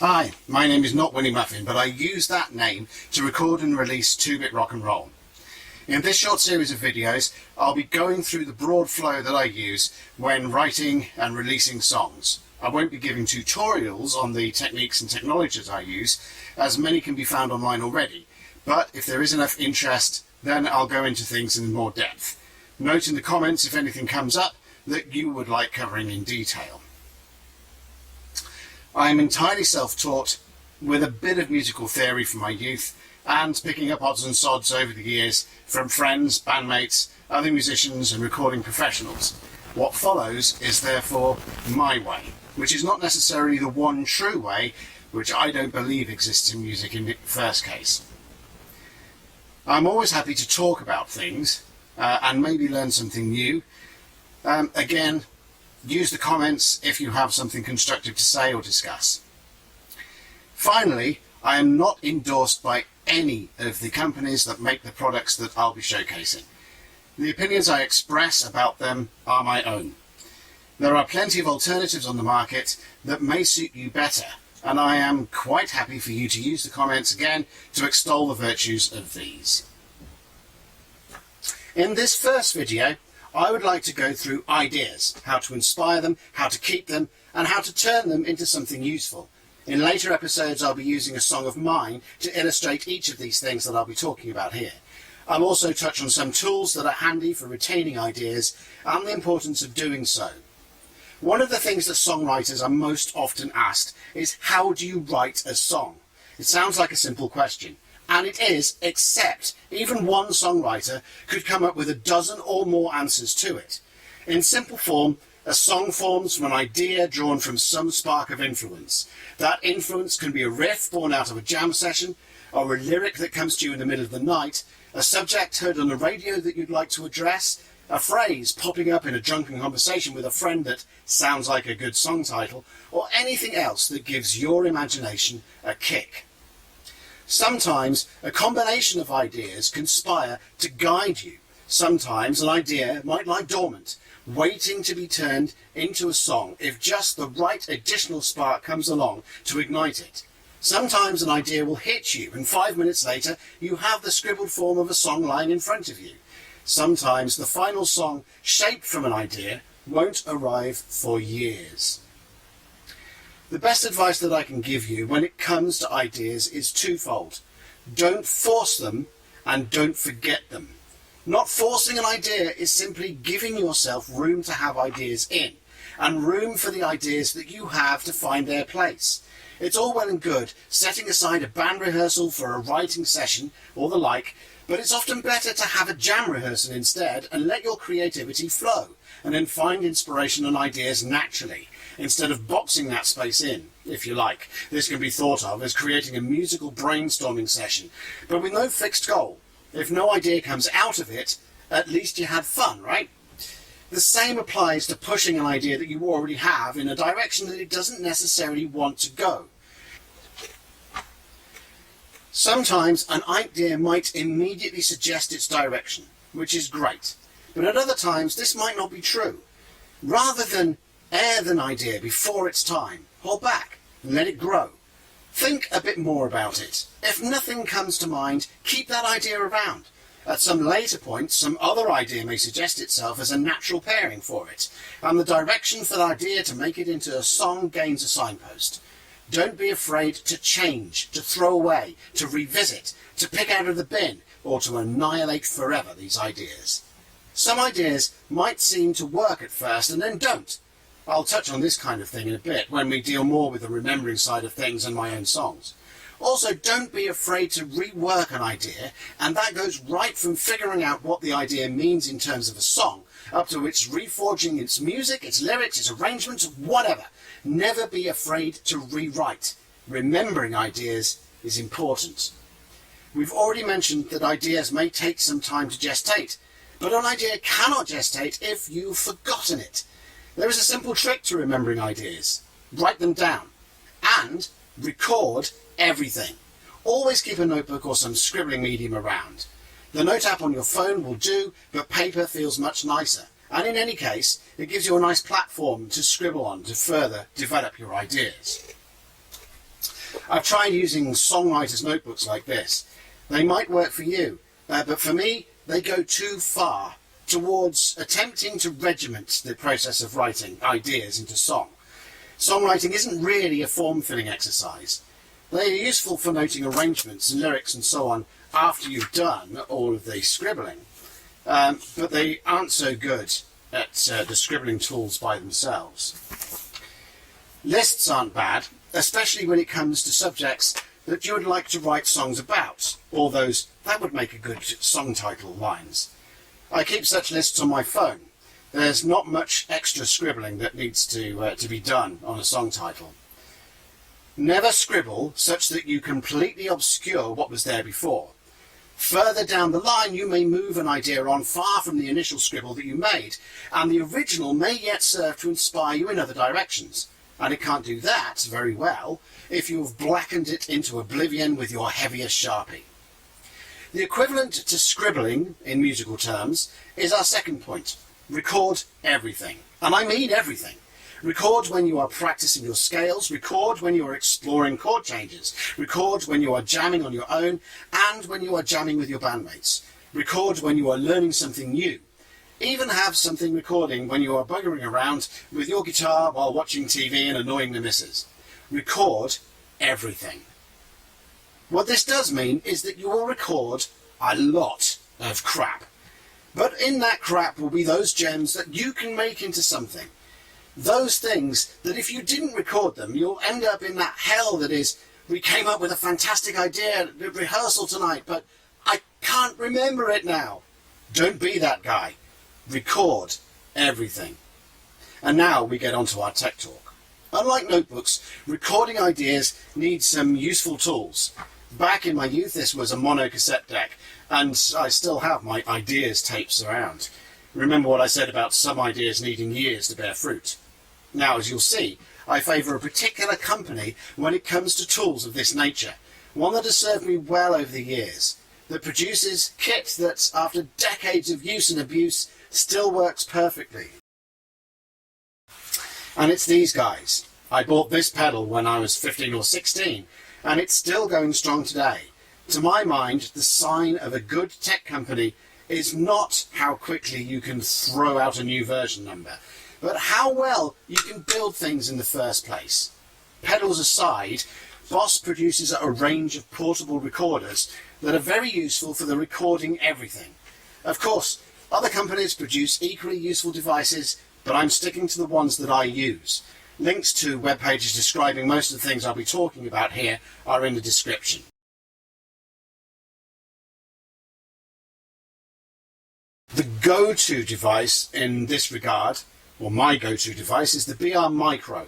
Hi, my name is not Winnie Muffin, but I use that name to record and release 2-bit rock and roll. In this short series of videos, I'll be going through the broad flow that I use when writing and releasing songs. I won't be giving tutorials on the techniques and technologies I use, as many can be found online already, but if there is enough interest, then I'll go into things in more depth. Note in the comments if anything comes up that you would like covering in detail. I am entirely self-taught, with a bit of musical theory from my youth, and picking up odds and sods over the years from friends, bandmates, other musicians and recording professionals. What follows is therefore my way, which is not necessarily the one true way, which I don't believe exists in music in the first case. I'm always happy to talk about things and maybe learn something new. Again, use the comments if you have something constructive to say or discuss. Finally, I am not endorsed by any of the companies that make the products that I'll be showcasing. The opinions I express about them are my own. There are plenty of alternatives on the market that may suit you better, and I am quite happy for you to use the comments again to extol the virtues of these. In this first video, I would like to go through ideas, how to inspire them, how to keep them, and how to turn them into something useful. In later episodes, I'll be using a song of mine to illustrate each of these things that I'll be talking about here. I'll also touch on some tools that are handy for retaining ideas and the importance of doing so. One of the things that songwriters are most often asked is, how do you write a song? It sounds like a simple question, and it is, except even one songwriter could come up with a dozen or more answers to it. In simple form, a song forms from an idea drawn from some spark of influence. That influence can be a riff born out of a jam session, or a lyric that comes to you in the middle of the night, a subject heard on the radio that you'd like to address, a phrase popping up in a drunken conversation with a friend that sounds like a good song title, or anything else that gives your imagination a kick. Sometimes a combination of ideas conspire to guide you. Sometimes an idea might lie dormant, waiting to be turned into a song if just the right additional spark comes along to ignite it. Sometimes an idea will hit you and 5 minutes later you have the scribbled form of a song lying in front of you. Sometimes the final song shaped from an idea won't arrive for years. The best advice that I can give you when it comes to ideas is twofold. Don't force them and don't forget them. Not forcing an idea is simply giving yourself room to have ideas in, and room for the ideas that you have to find their place. It's all well and good setting aside a band rehearsal for a writing session or the like, but it's often better to have a jam rehearsal instead and let your creativity flow, and then find inspiration and ideas naturally, instead of boxing that space in, if you like. This can be thought of as creating a musical brainstorming session, but with no fixed goal. If no idea comes out of it, at least you had fun, right? The same applies to pushing an idea that you already have in a direction that it doesn't necessarily want to go. Sometimes an idea might immediately suggest its direction, which is great, but at other times this might not be true. Rather than air an idea before its time, hold back and let it grow. Think a bit more about it. If nothing comes to mind, keep that idea around. At some later point, some other idea may suggest itself as a natural pairing for it, and the direction for the idea to make it into a song gains a signpost. Don't be afraid to change, to throw away, to revisit, to pick out of the bin, or to annihilate forever these ideas. Some ideas might seem to work at first and then don't. I'll touch on this kind of thing in a bit when we deal more with the remembering side of things and my own songs. Also, don't be afraid to rework an idea, and that goes right from figuring out what the idea means in terms of a song, up to its reforging its music, its lyrics, its arrangements, whatever. Never be afraid to rewrite. Remembering ideas is important. We've already mentioned that ideas may take some time to gestate, but an idea cannot gestate if you've forgotten it. There is a simple trick to remembering ideas. Write them down and record everything. Always keep a notebook or some scribbling medium around. The note app on your phone will do, but paper feels much nicer. And in any case, it gives you a nice platform to scribble on to further develop your ideas. I've tried using songwriters' notebooks like this. They might work for you, but for me, they go too far towards attempting to regiment the process of writing ideas into song. Songwriting isn't really a form-filling exercise. They are useful for noting arrangements and lyrics and so on after you've done all of the scribbling, but they aren't so good at the scribbling tools by themselves. Lists aren't bad, especially when it comes to subjects that you would like to write songs about, or those that would make a good song title lines. I keep such lists on my phone. There's not much extra scribbling that needs to be done on a song title. Never scribble such that you completely obscure what was there before. Further down the line, you may move an idea on far from the initial scribble that you made, and the original may yet serve to inspire you in other directions. And it can't do that very well if you've blackened it into oblivion with your heaviest Sharpie. The equivalent to scribbling in musical terms is our second point. Record everything. And I mean everything. Record when you are practicing your scales, record when you are exploring chord changes, record when you are jamming on your own, and when you are jamming with your bandmates. Record when you are learning something new. Even have something recording when you are buggering around with your guitar while watching TV and annoying the missus. Record everything. What this does mean is that you will record a lot of crap. But in that crap will be those gems that you can make into something. Those things that if you didn't record them, you'll end up in that hell that is, we came up with a fantastic idea at rehearsal tonight, but I can't remember it now. Don't be that guy. Record everything. And now we get on to our tech talk. Unlike notebooks, recording ideas needs some useful tools. Back in my youth, this was a mono cassette deck, and I still have my ideas tapes around. Remember what I said about some ideas needing years to bear fruit. Now, as you'll see, I favour a particular company when it comes to tools of this nature, one that has served me well over the years, that produces kit that, after decades of use and abuse, still works perfectly. And it's these guys. I bought this pedal when I was 15 or 16, and it's still going strong today. To my mind, the sign of a good tech company is not how quickly you can throw out a new version number, but how well you can build things in the first place. Pedals aside, Boss produces a range of portable recorders that are very useful for the recording everything. Of course, other companies produce equally useful devices, but I'm sticking to the ones that I use. Links to web pages describing most of the things I'll be talking about here are in the description. The go-to device in this regard, or my go-to device, is the BR Micro.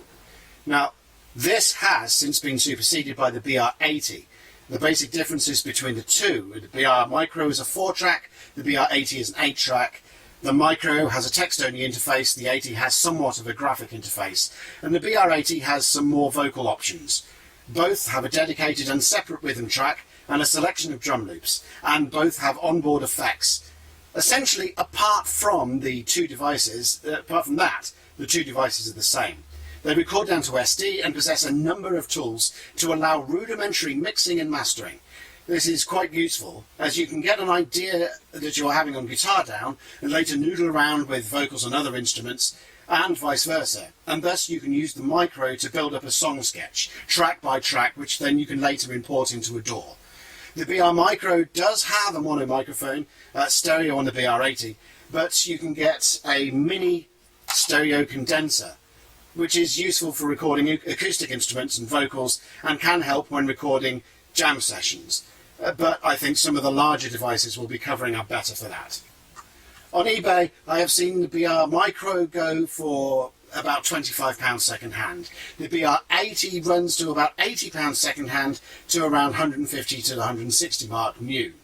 Now, this has since been superseded by the BR80. The basic differences between the two: the BR Micro is a 4-track, the BR80 is an 8-track. The Micro has a text-only interface, the 80 has somewhat of a graphic interface, and the BR80 has some more vocal options. Both have a dedicated and separate rhythm track and a selection of drum loops, and both have onboard effects. Essentially, apart from that, the two devices are the same. They record down to SD and possess a number of tools to allow rudimentary mixing and mastering. This is quite useful, as you can get an idea that you're having on guitar down and later noodle around with vocals and other instruments, and vice versa. And thus you can use the Micro to build up a song sketch, track by track, which then you can later import into a DAW. The BR Micro does have a mono microphone, stereo on the BR80, but you can get a mini stereo condenser, which is useful for recording acoustic instruments and vocals and can help when recording jam sessions. But I think some of the larger devices will be covering up better for that. On eBay, I have seen the BR Micro go for about £25 second hand. The BR80 runs to about £80 second hand to around 150 to 160 mark new.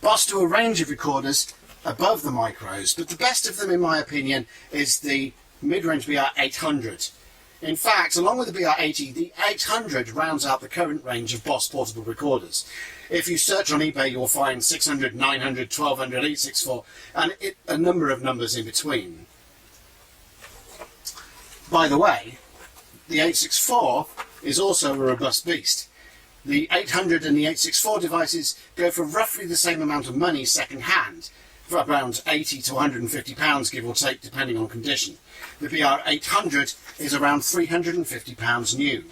Boss do a range of recorders above the Micros, but the best of them, in my opinion, is the mid-range BR800. In fact, along with the BR80, the 800 rounds out the current range of Boss portable recorders. If you search on eBay, you'll find 600, 900, 1200, 864, and a number of numbers in between. By the way, the 864 is also a robust beast. The 800 and the 864 devices go for roughly the same amount of money second hand, for around £80 to £150 give or take depending on condition. The BR800 is around £350 new.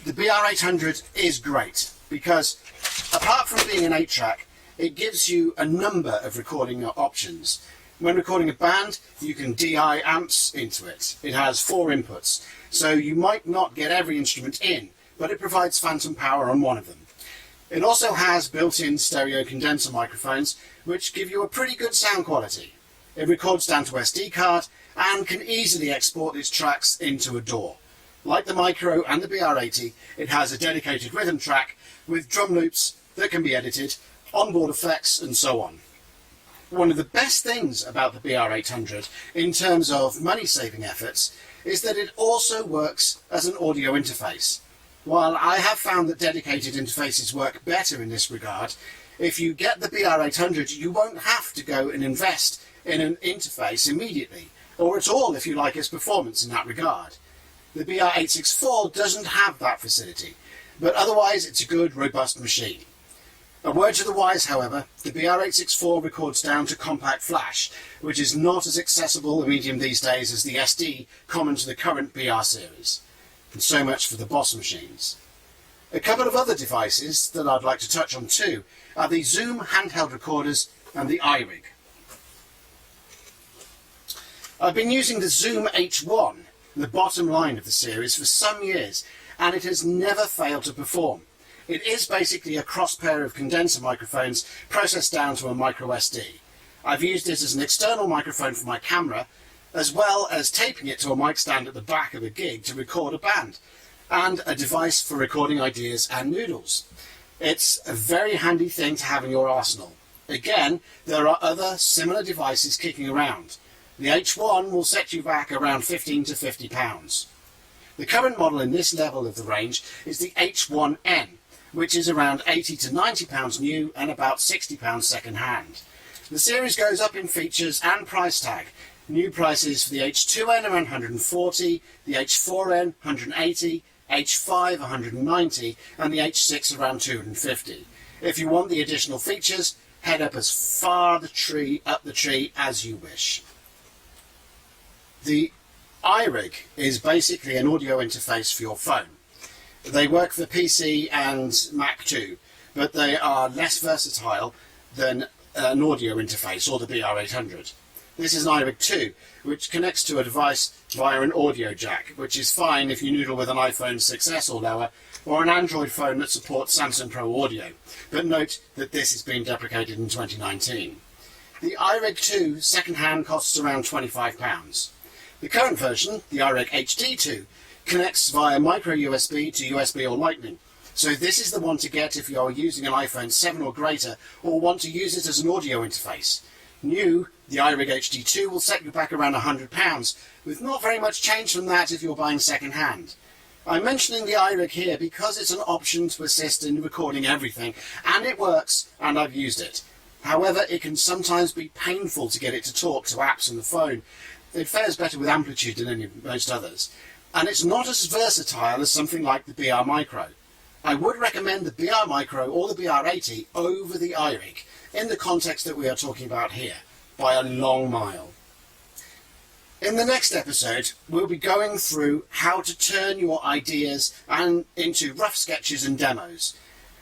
The BR800 is great because apart from being an 8-track, it gives you a number of recording options. When recording a band, you can DI amps into it. It has 4 inputs, so you might not get every instrument in, but it provides phantom power on one of them. It also has built-in stereo condenser microphones, which give you a pretty good sound quality. It records down to SD card and can easily export its tracks into a DAW. Like the Micro and the BR80, it has a dedicated rhythm track with drum loops that can be edited, onboard effects and so on. One of the best things about the BR800 in terms of money-saving efforts is that it also works as an audio interface. While I have found that dedicated interfaces work better in this regard, if you get the BR800 you won't have to go and invest in an interface immediately, or at all if you like its performance in that regard. The BR864 doesn't have that facility, but otherwise it's a good, robust machine. A word to the wise, however, the BR864 records down to compact flash, which is not as accessible a medium these days as the SD common to the current BR series. And so much for the Boss machines. A couple of other devices that I'd like to touch on too are the Zoom handheld recorders and the iRig. I've been using the Zoom H1, the bottom line of the series, for some years, and it has never failed to perform. It is basically a cross pair of condenser microphones processed down to a micro SD. I've used it as an external microphone for my camera, as well as taping it to a mic stand at the back of a gig to record a band, and a device for recording ideas and noodles. It's a very handy thing to have in your arsenal. Again, there are other similar devices kicking around. The H1 will set you back around £15 to £50. The current model in this level of the range is the H1N, which is around £80 to £90 new and about £60 second hand. The series goes up in features and price tag. New prices for the H2N around £140, the H4N £180, H5 £190 and the H6 around £250. If you want the additional features, head up as far up the tree as you wish. The iRig is basically an audio interface for your phone. They work for PC and Mac too, but they are less versatile than an audio interface or the BR800. This is an iRig 2, which connects to a device via an audio jack, which is fine if you noodle with an iPhone 6S or lower, or an Android phone that supports Samsung Pro Audio, but note that this has been deprecated in 2019. The iRig 2 second-hand costs around £25. The current version, the iRig HD2, connects via micro USB to USB or Lightning, so this is the one to get if you are using an iPhone 7 or greater or want to use it as an audio interface. New, the iRig HD2 will set you back around £100, with not very much change from that if you're buying second hand. I'm mentioning the iRig here because it's an option to assist in recording everything, and it works, and I've used it. However, it can sometimes be painful to get it to talk to apps on the phone. It fares better with Amplitude than most others, and it's not as versatile as something like the BR Micro. I would recommend the BR Micro or the BR80 over the iRig, in the context that we are talking about here, by a long mile. In the next episode, we'll be going through how to turn your ideas into rough sketches and demos,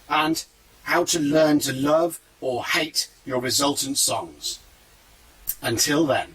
and how to learn to love or hate your resultant songs. Until then.